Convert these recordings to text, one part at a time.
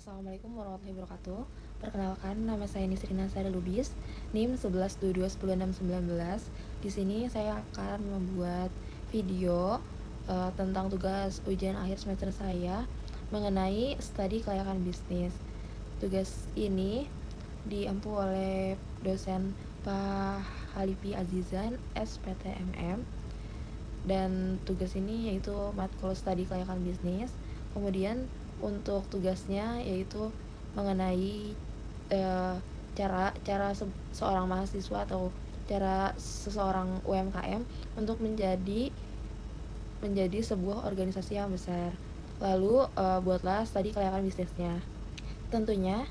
Assalamualaikum warahmatullahi wabarakatuh. Perkenalkan, nama saya Nisrina Sari Lubis, NIM 11221069. Di sini saya akan membuat video tentang tugas ujian akhir semester saya mengenai studi kelayakan bisnis. Tugas ini diampu oleh dosen Pak Halipi Azizan, SPTMM. Dan tugas ini yaitu matkul studi kelayakan bisnis. Kemudian untuk tugasnya yaitu mengenai cara seorang mahasiswa atau cara seseorang UMKM untuk menjadi sebuah organisasi yang besar. Lalu buatlah studi kelayakan bisnisnya. Tentunya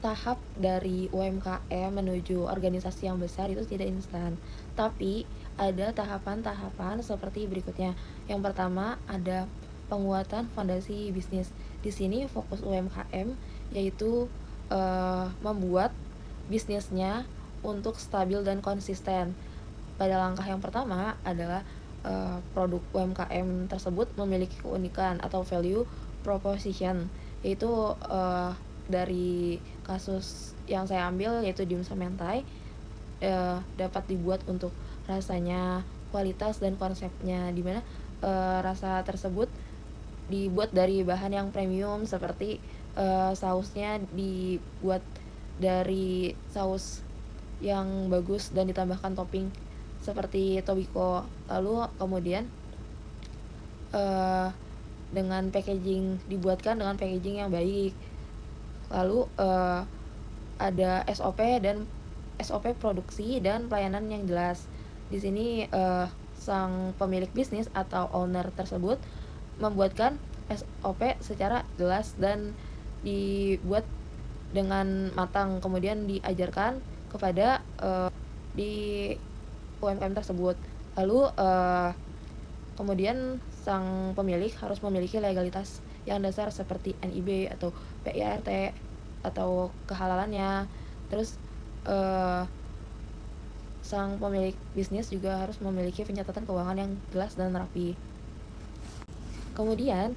tahap dari UMKM menuju organisasi yang besar itu tidak instan, tapi ada tahapan-tahapan seperti berikutnya. Yang pertama ada penguatan fondasi bisnis. Di sini fokus UMKM yaitu membuat bisnisnya untuk stabil dan konsisten. Pada langkah yang pertama adalah produk UMKM tersebut memiliki keunikan atau value proposition, yaitu dari kasus yang saya ambil yaitu dimsum mentai dapat dibuat untuk rasanya, kualitas dan konsepnya, dimana rasa tersebut dibuat dari bahan yang premium seperti sausnya dibuat dari saus yang bagus dan ditambahkan topping seperti tobiko. Lalu kemudian dibuatkan dengan packaging yang baik. Lalu ada SOP produksi dan pelayanan yang jelas. Di sini sang pemilik bisnis atau owner tersebut membuatkan SOP secara jelas dan dibuat dengan matang, kemudian diajarkan kepada di UMKM tersebut. Lalu kemudian sang pemilik harus memiliki legalitas yang dasar seperti NIB atau PIRT atau kehalalannya. Terus sang pemilik bisnis juga harus memiliki pencatatan keuangan yang jelas dan rapi. Kemudian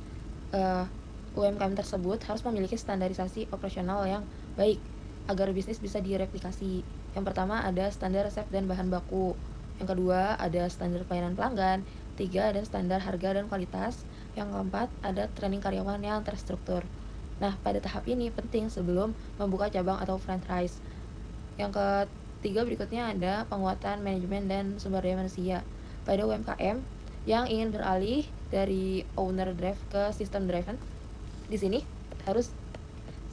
UMKM tersebut harus memiliki standarisasi operasional yang baik agar bisnis bisa direplikasi. Yang pertama ada standar resep dan bahan baku. Yang kedua ada standar pelayanan pelanggan. Tiga ada standar harga dan kualitas. Yang keempat ada training karyawan yang terstruktur. Nah, pada tahap ini penting sebelum membuka cabang atau franchise. Yang ketiga berikutnya ada penguatan manajemen dan sumber daya manusia. Pada UMKM yang ingin beralih dari owner drive ke system driven, di sini harus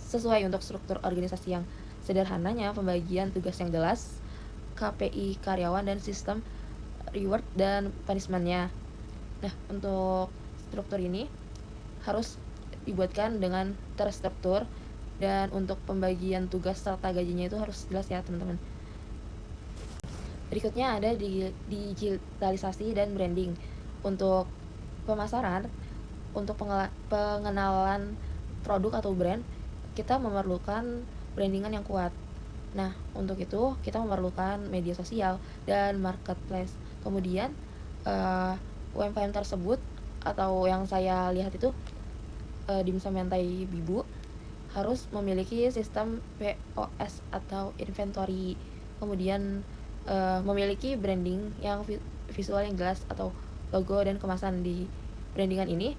sesuai untuk struktur organisasi yang sederhananya, pembagian tugas yang jelas, KPI karyawan dan sistem reward dan punishment-nya. Nah, untuk struktur ini harus dibuatkan dengan terstruktur, dan untuk pembagian tugas serta gajinya itu harus jelas ya teman-teman. Berikutnya ada digitalisasi dan branding. Untuk pemasaran, untuk pengenalan produk atau brand, kita memerlukan brandingan yang kuat. Nah, untuk itu kita memerlukan media sosial dan marketplace. Kemudian UMKM tersebut atau yang saya lihat itu dimsum mentai Bibu harus memiliki sistem POS atau inventory. Kemudian memiliki branding yang visual yang jelas atau logo dan kemasan. Di brandingan ini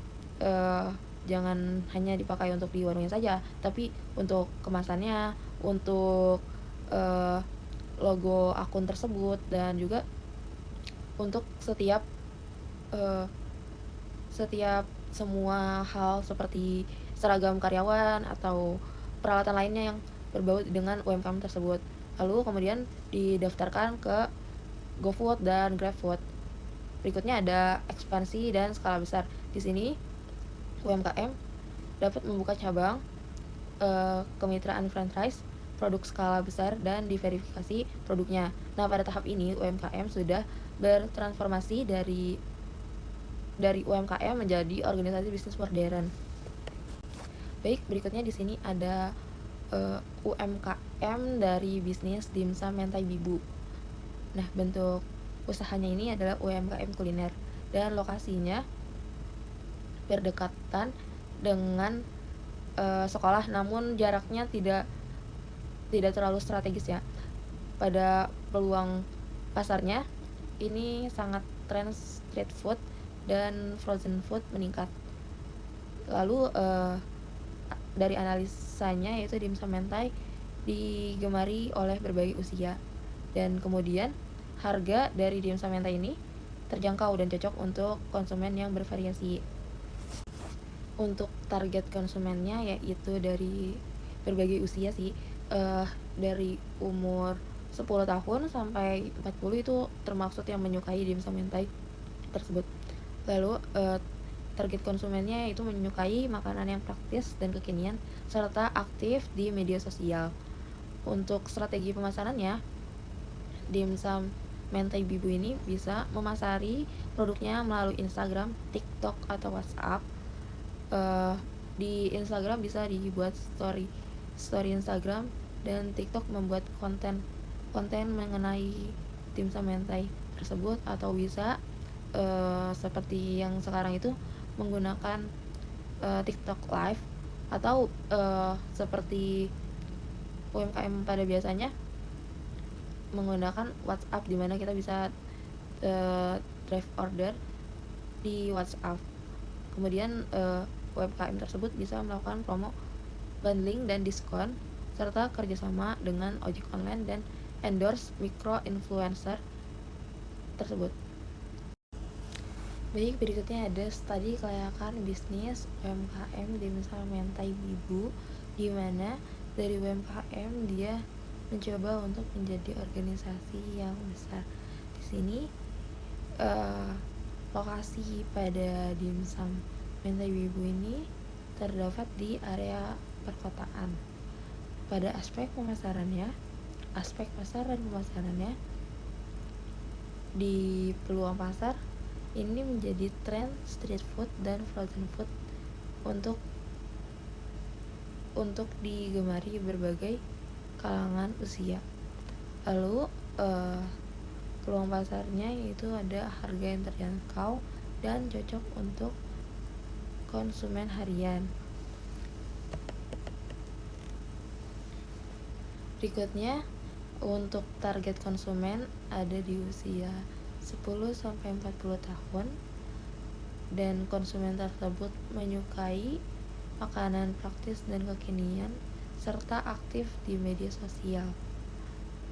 jangan hanya dipakai untuk di warungnya saja, tapi untuk kemasannya, untuk logo akun tersebut, dan juga untuk setiap semua hal seperti seragam karyawan atau peralatan lainnya yang berbau dengan UMKM tersebut. Lalu kemudian didaftarkan ke GoFood dan GrabFood. Berikutnya ada ekspansi dan skala besar. Di sini UMKM dapat membuka cabang, kemitraan franchise, produk skala besar, dan diverifikasi produknya. Nah, pada tahap ini UMKM sudah bertransformasi dari UMKM menjadi organisasi bisnis modern. Baik, berikutnya di sini ada UMKM dari bisnis dimsum mentai Bibu. Nah, bentuk usahanya ini adalah UMKM kuliner dan lokasinya berdekatan dengan sekolah, namun jaraknya tidak terlalu strategis ya. Pada peluang pasarnya, ini sangat tren street food dan frozen food meningkat. Lalu dari analisanya, yaitu dimsum mentai digemari oleh berbagai usia, dan kemudian harga dari dimsum mentai ini terjangkau dan cocok untuk konsumen yang bervariasi. Untuk target konsumennya yaitu dari berbagai usia sih, dari umur 10 tahun sampai 40 itu termaksud yang menyukai dimsum mentai tersebut. Lalu target konsumennya itu menyukai makanan yang praktis dan kekinian serta aktif di media sosial. Untuk strategi pemasarannya, dimsum mentai bibu ini bisa memasari produknya melalui Instagram, TikTok, atau WhatsApp. Di Instagram bisa dibuat story Instagram, dan TikTok membuat konten mengenai dimsum mentai tersebut, atau bisa seperti yang sekarang itu menggunakan TikTok Live, atau seperti UMKM pada biasanya menggunakan WhatsApp, di mana kita bisa drive order di WhatsApp. Kemudian UMKM tersebut bisa melakukan promo, bundling, dan diskon, serta kerjasama dengan ojek online dan endorse micro influencer tersebut. Baik, berikutnya ada studi kelayakan bisnis UMKM dimsum mentai bibu, di mana dari UMKM dia mencoba untuk menjadi organisasi yang besar. Di sini lokasi pada dimsum mentai bibu ini terdapat di area perkotaan. Pada aspek pasar dan pemasarannya, di peluang pasar ini menjadi tren street food dan frozen food untuk digemari berbagai kalangan usia. Lalu peluang pasarnya yaitu ada harga yang terjangkau dan cocok untuk konsumen harian. Berikutnya, untuk target konsumen ada di usia 10-40 tahun, dan konsumen tersebut menyukai makanan praktis dan kekinian serta aktif di media sosial.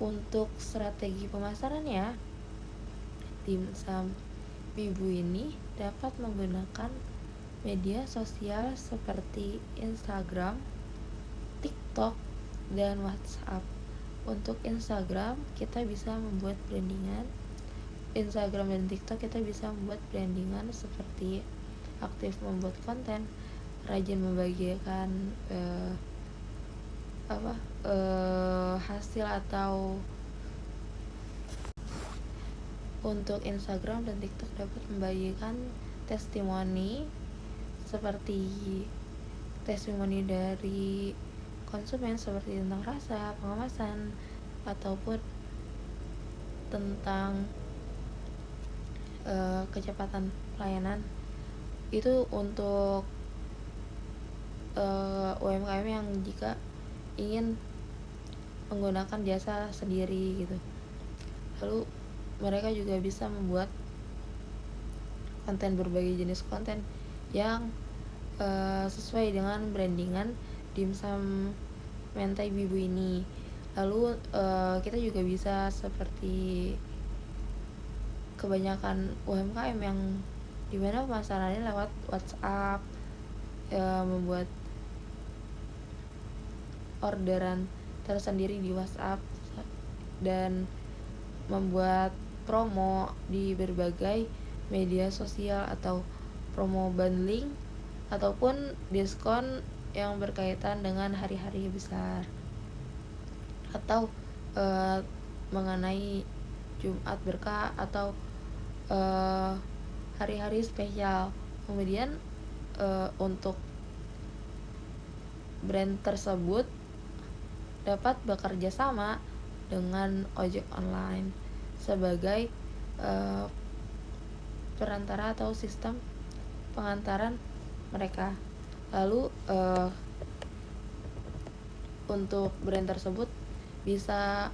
Untuk strategi pemasarannya, dimsum bibu ini dapat menggunakan media sosial seperti Instagram, TikTok, dan WhatsApp. Untuk Instagram kita bisa membuat brandingan. Instagram dan TikTok kita bisa membuat brandingan seperti aktif membuat konten, rajin membagikan hasil atau. Untuk Instagram dan TikTok dapat membagikan testimoni, seperti testimoni dari konsumen seperti tentang rasa, pengemasan, ataupun tentang kecepatan pelayanan. Itu untuk UMKM yang jika ingin menggunakan jasa sendiri gitu. Lalu mereka juga bisa membuat konten, berbagai jenis konten yang sesuai dengan brandingan dimsum mentai bibu ini. Lalu kita juga bisa seperti kebanyakan UMKM yang dimana pemasarannya lewat WhatsApp, membuat orderan tersendiri di WhatsApp dan membuat promo di berbagai media sosial, atau promo bundling ataupun diskon yang berkaitan dengan hari-hari besar, atau mengenai Jumat Berkah atau hari-hari spesial. Kemudian untuk brand tersebut dapat bekerja sama dengan ojek online sebagai perantara atau sistem pengantaran mereka. Lalu untuk brand tersebut bisa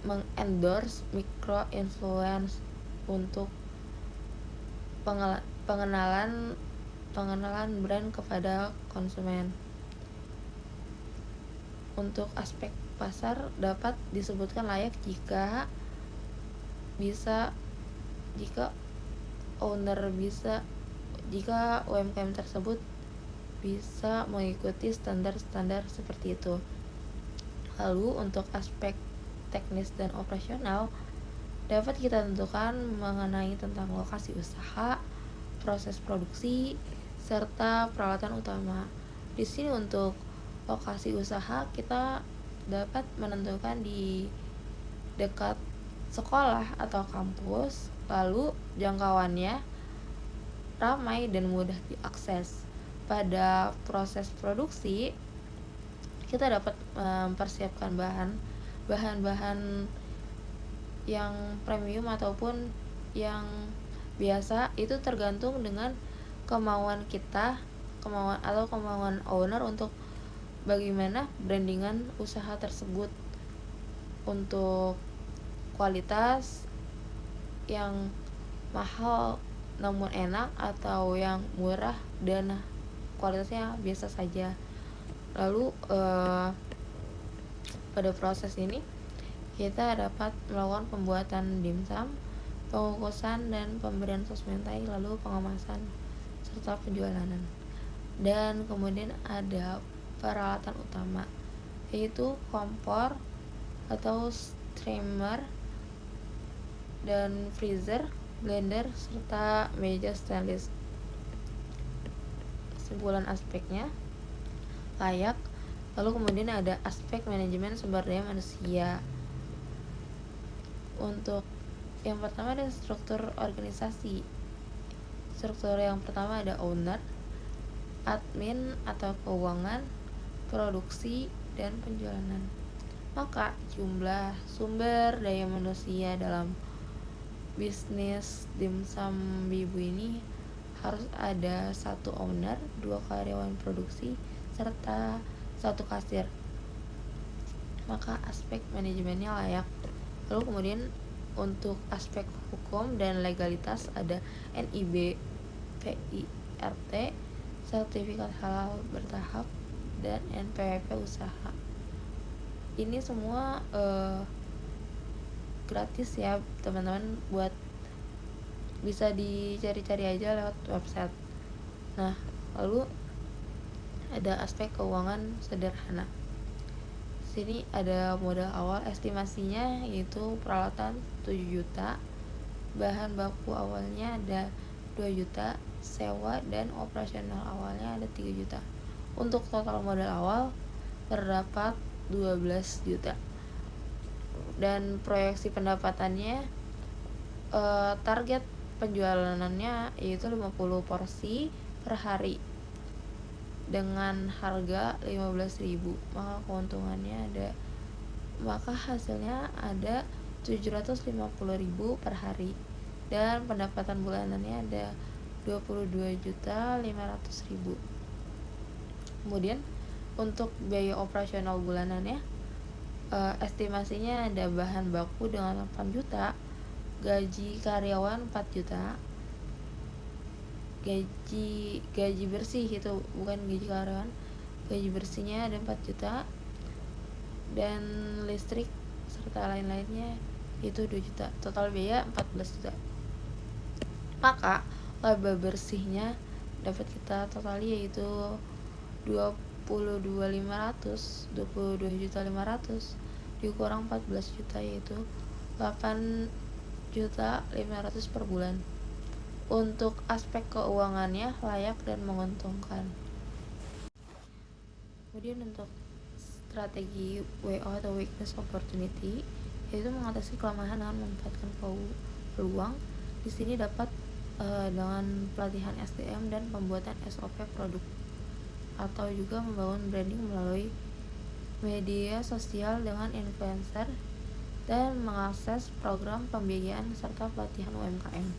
mengendorse micro influence untuk pengenalan brand kepada konsumen. Untuk aspek pasar dapat disebutkan layak jika UMKM tersebut bisa mengikuti standar-standar seperti itu. Lalu untuk aspek teknis dan operasional dapat kita tentukan mengenai tentang lokasi usaha, proses produksi, serta peralatan utama. Di sini untuk lokasi usaha kita dapat menentukan di dekat sekolah atau kampus, lalu jangkauannya ramai dan mudah diakses. Pada proses produksi kita dapat mempersiapkan bahan-bahan yang premium ataupun yang biasa, itu tergantung dengan kemauan owner untuk bagaimana brandingan usaha tersebut. Untuk kualitas yang mahal namun enak, atau yang murah dan kualitasnya biasa saja. Lalu pada proses ini kita dapat melakukan pembuatan dimsum, pengukusan dan pemberian sos mentai, lalu pengemasan serta penjualan. Dan kemudian ada peralatan utama, yaitu kompor atau steamer dan freezer, blender, serta meja stainless. Kesimpulan aspeknya layak. Lalu kemudian ada aspek manajemen sumber daya manusia. Untuk yang pertama ada struktur organisasi. Struktur yang pertama ada owner, admin atau keuangan, produksi, dan penjualan. Maka jumlah sumber daya manusia dalam bisnis dimsum Bibu ini harus ada 1 owner, 2 karyawan produksi, serta 1 kasir. Maka aspek manajemennya layak. Lalu kemudian untuk aspek hukum dan legalitas ada NIB, PIRT, sertifikat halal bertahap, dan NPWP usaha. Ini semua gratis ya teman-teman, buat bisa dicari-cari aja lewat website. Nah, lalu ada aspek keuangan sederhana. Sini ada modal awal, estimasinya yaitu peralatan 7 juta, bahan baku awalnya ada 2 juta, sewa dan operasional awalnya ada 3 juta. Untuk total modal awal terdapat 12 juta. Dan proyeksi pendapatannya target penjualannya yaitu 50 porsi per hari dengan harga 15.000. Maka hasilnya ada 750.000 per hari, dan pendapatan bulanannya ada 22.500.000. Kemudian untuk biaya operasional bulanannya estimasinya ada bahan baku dengan 8 juta, gaji karyawan 4 juta, gaji bersih, itu bukan gaji karyawan, gaji bersihnya ada 4 juta, dan listrik serta lain-lainnya itu 2 juta. Total biaya 14 juta. Maka laba bersihnya dapat kita totali yaitu 22.500 dikurang 14 juta yaitu 8.500.000 per bulan. Untuk aspek keuangannya layak dan menguntungkan. Kemudian untuk strategi WO atau weakness opportunity, yaitu mengatasi kelemahan dengan memanfaatkan peluang. Di sini dapat dengan pelatihan SDM dan pembuatan SOP produk, atau juga membangun branding melalui media sosial dengan influencer, dan mengakses program pembiayaan serta pelatihan UMKM.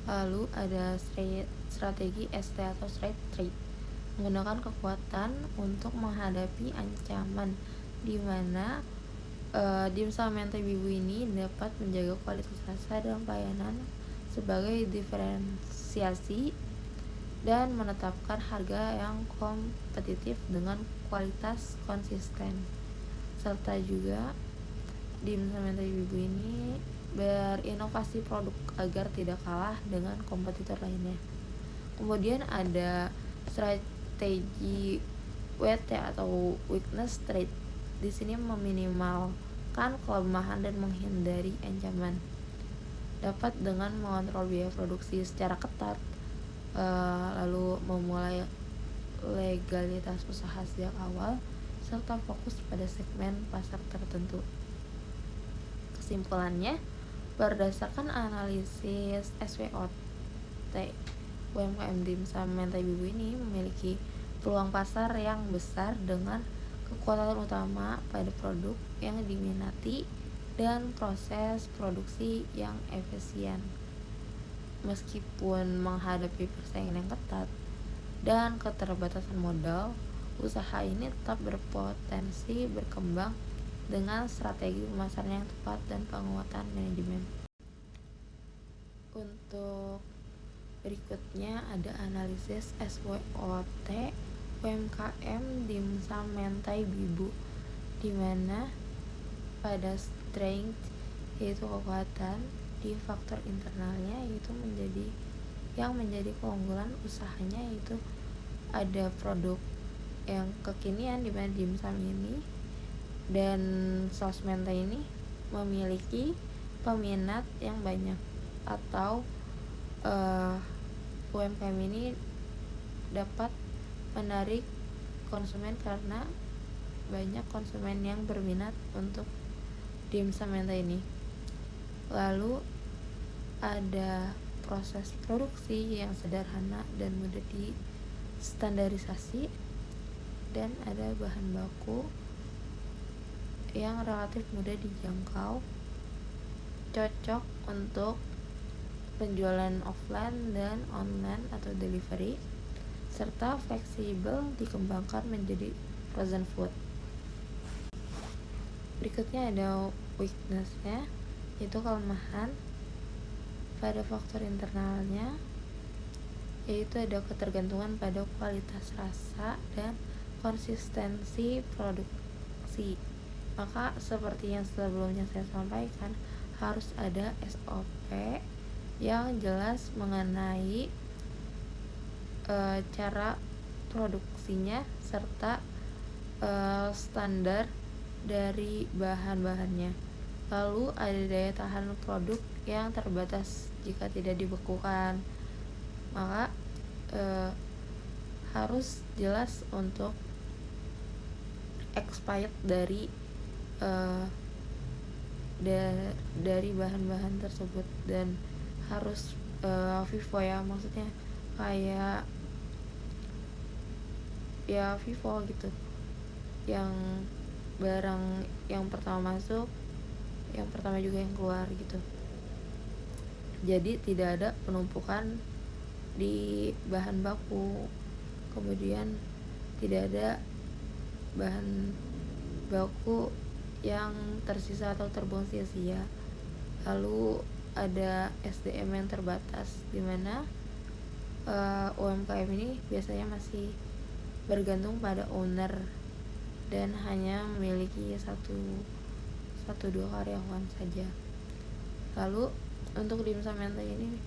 Lalu ada strategi ST atau straight trade. menggunakan kekuatan untuk menghadapi ancaman, di mana dimsum mentai bibu ini dapat menjaga kualitas rasa dan pelayanan sebagai diferensiasi dan menetapkan harga yang kompetitif dengan kualitas konsisten. Serta juga dimsum mentai bibu ini berinovasi produk agar tidak kalah dengan kompetitor lainnya. Kemudian ada strategi WT atau weakness trade. Di sini meminimalkan kelemahan dan menghindari ancaman. Dapat dengan mengontrol biaya produksi secara ketat, lalu memulai legalitas usaha sejak awal, serta fokus pada segmen pasar tertentu. Kesimpulannya, berdasarkan analisis SWOT, UMKM dimsum mentai bibu ini memiliki peluang pasar yang besar dengan kekuatan utama pada produk yang diminati dan proses produksi yang efisien. Meskipun menghadapi persaingan yang ketat dan keterbatasan modal, usaha ini tetap berpotensi berkembang dengan strategi pemasaran yang tepat dan penguatan manajemen. Untuk berikutnya ada analisis SWOT UMKM dimsum mentai bibu, di mana pada strength yaitu kekuatan, di faktor internalnya yaitu menjadi keunggulan usahanya, yaitu ada produk yang kekinian di mana dimsum ini dan saus mentai ini memiliki peminat yang banyak, atau UMKM ini dapat menarik konsumen karena banyak konsumen yang berminat untuk dimsum mentai ini. Lalu ada proses produksi yang sederhana dan mudah distandarisasi, dan ada bahan baku yang relatif mudah dijangkau, cocok untuk penjualan offline dan online atau delivery, serta fleksibel dikembangkan menjadi frozen food. Berikutnya ada weakness-nya, yaitu kelemahan pada faktor internalnya, yaitu ada ketergantungan pada kualitas rasa dan konsistensi produksi. Maka seperti yang sebelumnya saya sampaikan, harus ada SOP yang jelas mengenai cara produksinya serta standar dari bahan-bahannya. Lalu ada daya tahan produk yang terbatas jika tidak dibekukan. Maka harus jelas untuk expired dari bahan-bahan tersebut, dan harus FIFO ya, maksudnya kayak ya FIFO gitu, yang barang yang pertama masuk, yang pertama juga yang keluar gitu. Jadi tidak ada penumpukan di bahan baku, kemudian tidak ada bahan baku yang tersisa atau terbuang sia-sia. Lalu ada SDM yang terbatas, di mana UMKM ini biasanya masih bergantung pada owner dan hanya memiliki satu dua karyawan saja. Lalu untuk dimsum mentai ini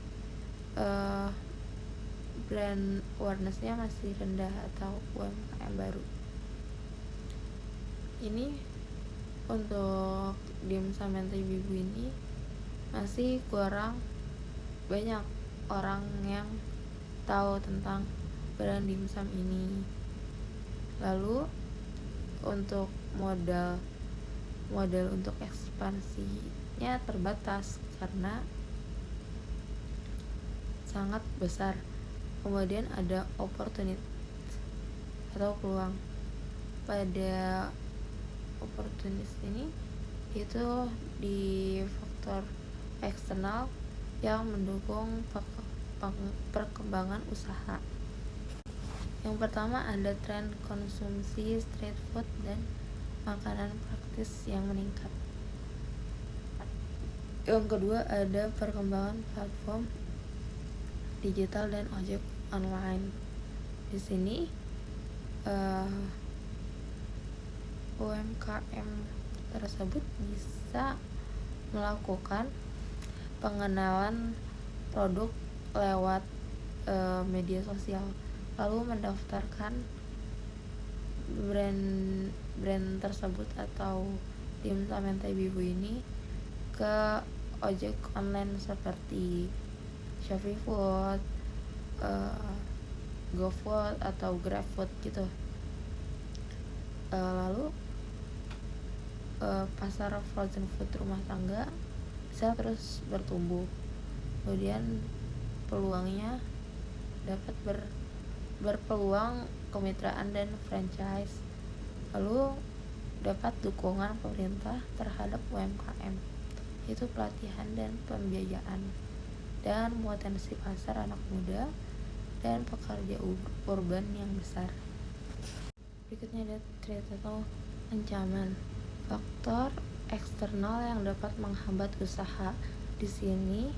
brand awareness-nya masih rendah atau UMKM baru. Ini untuk dimsum mentai bibu ini masih kurang banyak orang yang tahu tentang brand dimsum ini. Lalu untuk modal untuk ekspansinya terbatas karena sangat besar. Kemudian ada opportunity atau peluang. Pada opportunity ini itu di faktor eksternal yang mendukung perkembangan usaha. Yang pertama ada tren konsumsi street food dan makanan praktis yang meningkat. Yang kedua ada perkembangan platform digital dan ojek online. Di sini UMKM tersebut bisa melakukan pengenalan produk lewat media sosial, lalu mendaftarkan brand tersebut atau dimsum mentai bibu ini ke ojek online seperti Shopee Food, GoFood atau GrabFood gitu. Lalu pasar frozen food rumah tangga bisa terus bertumbuh. Kemudian peluangnya dapat berpeluang kemitraan dan franchise. Lalu dapat dukungan pemerintah terhadap UMKM, yaitu pelatihan dan pembiayaan, dan potensi pasar anak muda dan pekerja urban yang besar. Berikutnya ada threat atau ancaman. Faktor eksternal yang dapat menghambat usaha. Di sini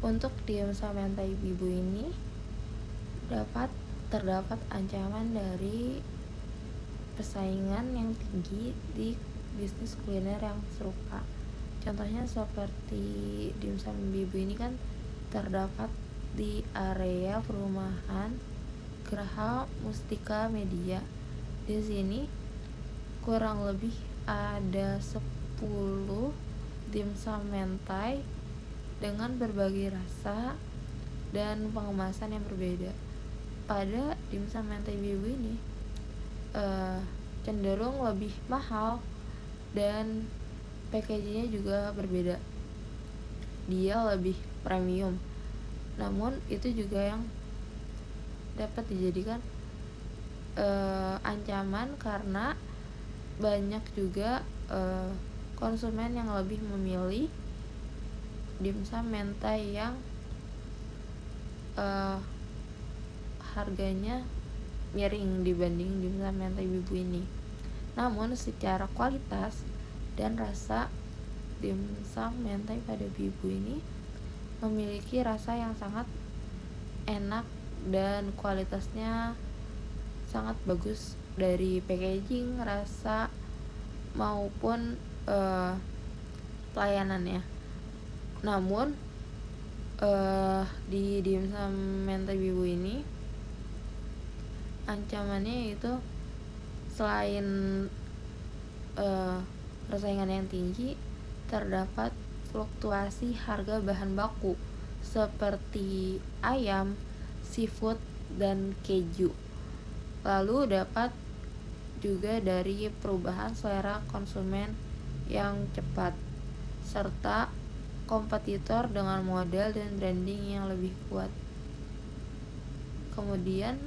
untuk dimsum mentai bibu ini terdapat ancaman dari persaingan yang tinggi di bisnis kuliner yang serupa. Contohnya seperti dimsum bibu ini kan terdapat di area perumahan Geraha Mustika Media. Di sini kurang lebih ada 10 dimsum mentai dengan berbagai rasa dan pengemasan yang berbeda. Pada dimsum mentai bibu ini cenderung lebih mahal dan packagingnya juga berbeda. Dia lebih premium. Namun itu juga yang dapat dijadikan ancaman karena banyak juga konsumen yang lebih memilih dimsum mentai yang harganya miring dibanding dimsum mentai bibu ini. Namun secara kualitas dan rasa, dimsum mentai pada bibu ini memiliki rasa yang sangat enak dan kualitasnya sangat bagus dari packaging, rasa maupun pelayanannya. Namun di dimsum mentai bibu ini ancamannya itu selain persaingan yang tinggi, terdapat fluktuasi harga bahan baku seperti ayam, seafood, dan keju. Lalu dapat juga dari perubahan selera konsumen yang cepat, serta kompetitor dengan modal dan branding yang lebih kuat. Kemudian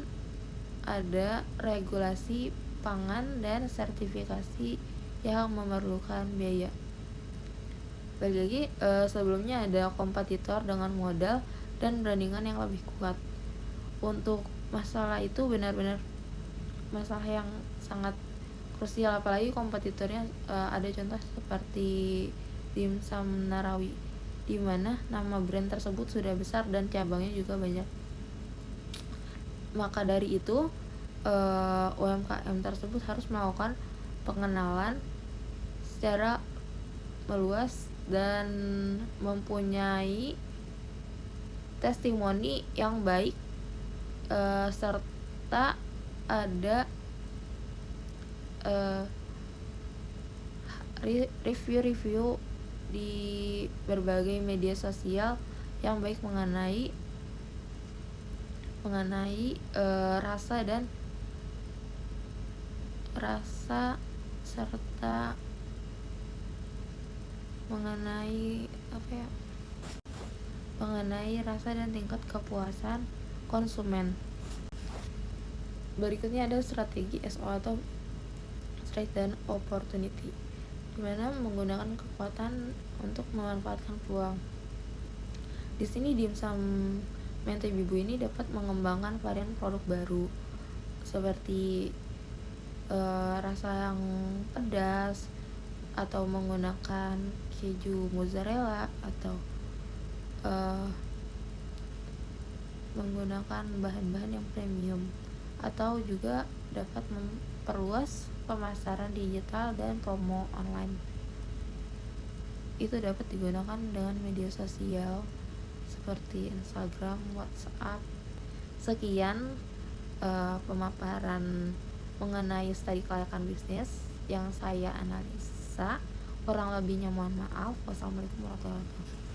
ada regulasi pangan dan sertifikasi yang memerlukan biaya. Balik lagi, sebelumnya ada kompetitor dengan modal dan brandingan yang lebih kuat. Untuk masalah itu benar-benar masalah yang sangat krusial, apalagi kompetitornya ada contoh seperti dimsum Narawi, di mana nama brand tersebut sudah besar dan cabangnya juga banyak. Maka dari itu UMKM tersebut harus melakukan pengenalan secara meluas dan mempunyai testimoni yang baik, serta ada review-review di berbagai media sosial yang baik mengenai rasa serta mengenai rasa dan tingkat kepuasan konsumen. Berikutnya ada strategi SO atau Strength dan Opportunity, di mana menggunakan kekuatan untuk memanfaatkan peluang. Di sini dimsum mentai bibu ini dapat mengembangkan varian produk baru seperti rasa yang pedas, atau menggunakan keju mozzarella, atau uh, menggunakan bahan-bahan yang premium, atau juga dapat memperluas pemasaran digital dan promo online. Itu dapat digunakan dengan media sosial seperti Instagram, WhatsApp. Sekian pemaparan mengenai studi kelayakan bisnis yang saya analisa. Kurang lebihnya mohon maaf. Wassalamualaikum warahmatullahi wabarakatuh.